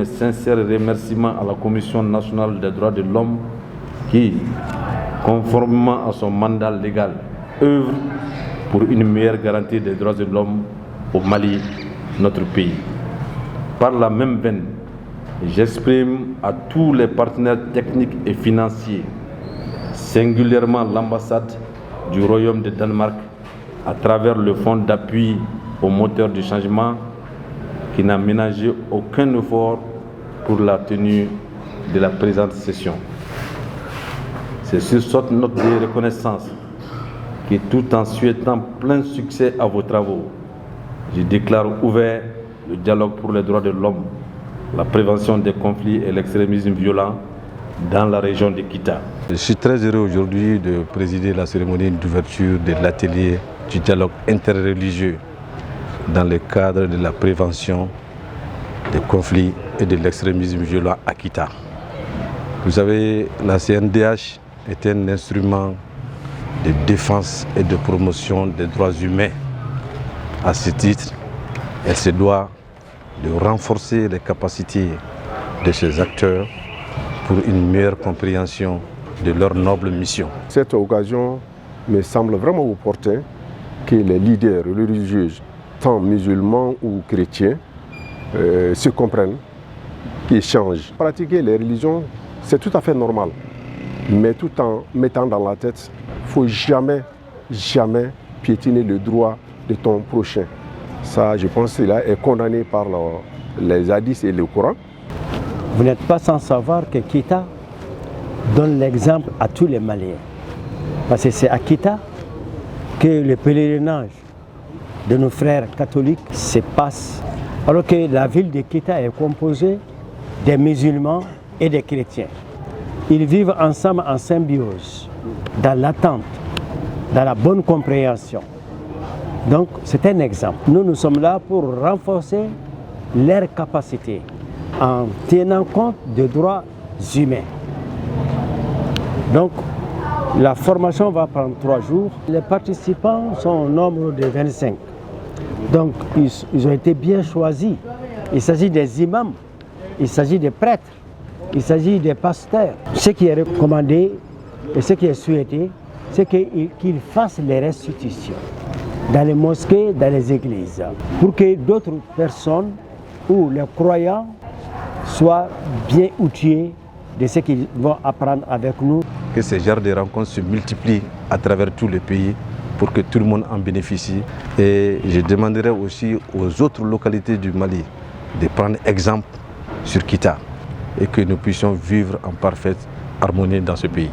mes sincères remerciements à la Commission nationale des droits de l'homme qui, conformément à son mandat légal, œuvre pour une meilleure garantie des droits de l'homme au Mali, notre pays. Par la même veine, j'exprime à tous les partenaires techniques et financiers, singulièrement l'ambassade du Royaume de Danemark, à travers le Fonds d'appui aux moteurs du changement, qui n'a ménagé aucun effort pour la tenue de la présente session. C'est sur cette note de reconnaissance que, tout en souhaitant plein succès à vos travaux, je déclare ouvert le dialogue pour les droits de l'homme, la prévention des conflits et l'extrémisme violent dans la région de Kita. Je suis très heureux aujourd'hui de présider la cérémonie d'ouverture de l'atelier du dialogue interreligieux dans le cadre de la prévention des conflits et de l'extrémisme violent à Kita. Vous savez, la CNDH est un instrument de défense et de promotion des droits humains. À ce titre, elle se doit de renforcer les capacités de ces acteurs pour une meilleure compréhension de leur noble mission. Cette occasion me semble vraiment opportune que les leaders religieux, tant musulmans ou chrétiens, se comprennent, qu'ils échangent. Pratiquer les religions, c'est tout à fait normal, mais tout en mettant dans la tête, il ne faut jamais piétiner le droit de ton prochain. Ça, je pense que cela est condamné par les hadiths et le Coran. Vous n'êtes pas sans savoir que Kita donne l'exemple à tous les Maliens. Parce que c'est à Kita que le pèlerinage de nos frères catholiques se passe. Alors que la ville de Kita est composée des musulmans et des chrétiens. Ils vivent ensemble en symbiose, dans l'attente, dans la bonne compréhension. Donc c'est un exemple. Nous sommes là pour renforcer leurs capacités en tenant compte des droits humains. Donc la formation va prendre 3 jours. Les participants sont au nombre de 25. Donc ils ont été bien choisis. Il s'agit des imams, il s'agit des prêtres, il s'agit des pasteurs. Ce qui est recommandé et ce qui est souhaité, c'est qu'ils fassent les restitutions dans les mosquées, dans les églises, pour que d'autres personnes ou les croyants soient bien outillés de ce qu'ils vont apprendre avec nous. Que ces genres de rencontres se multiplient à travers tout le pays pour que tout le monde en bénéficie. Et je demanderai aussi aux autres localités du Mali de prendre exemple sur Kita et que nous puissions vivre en parfaite harmonie dans ce pays.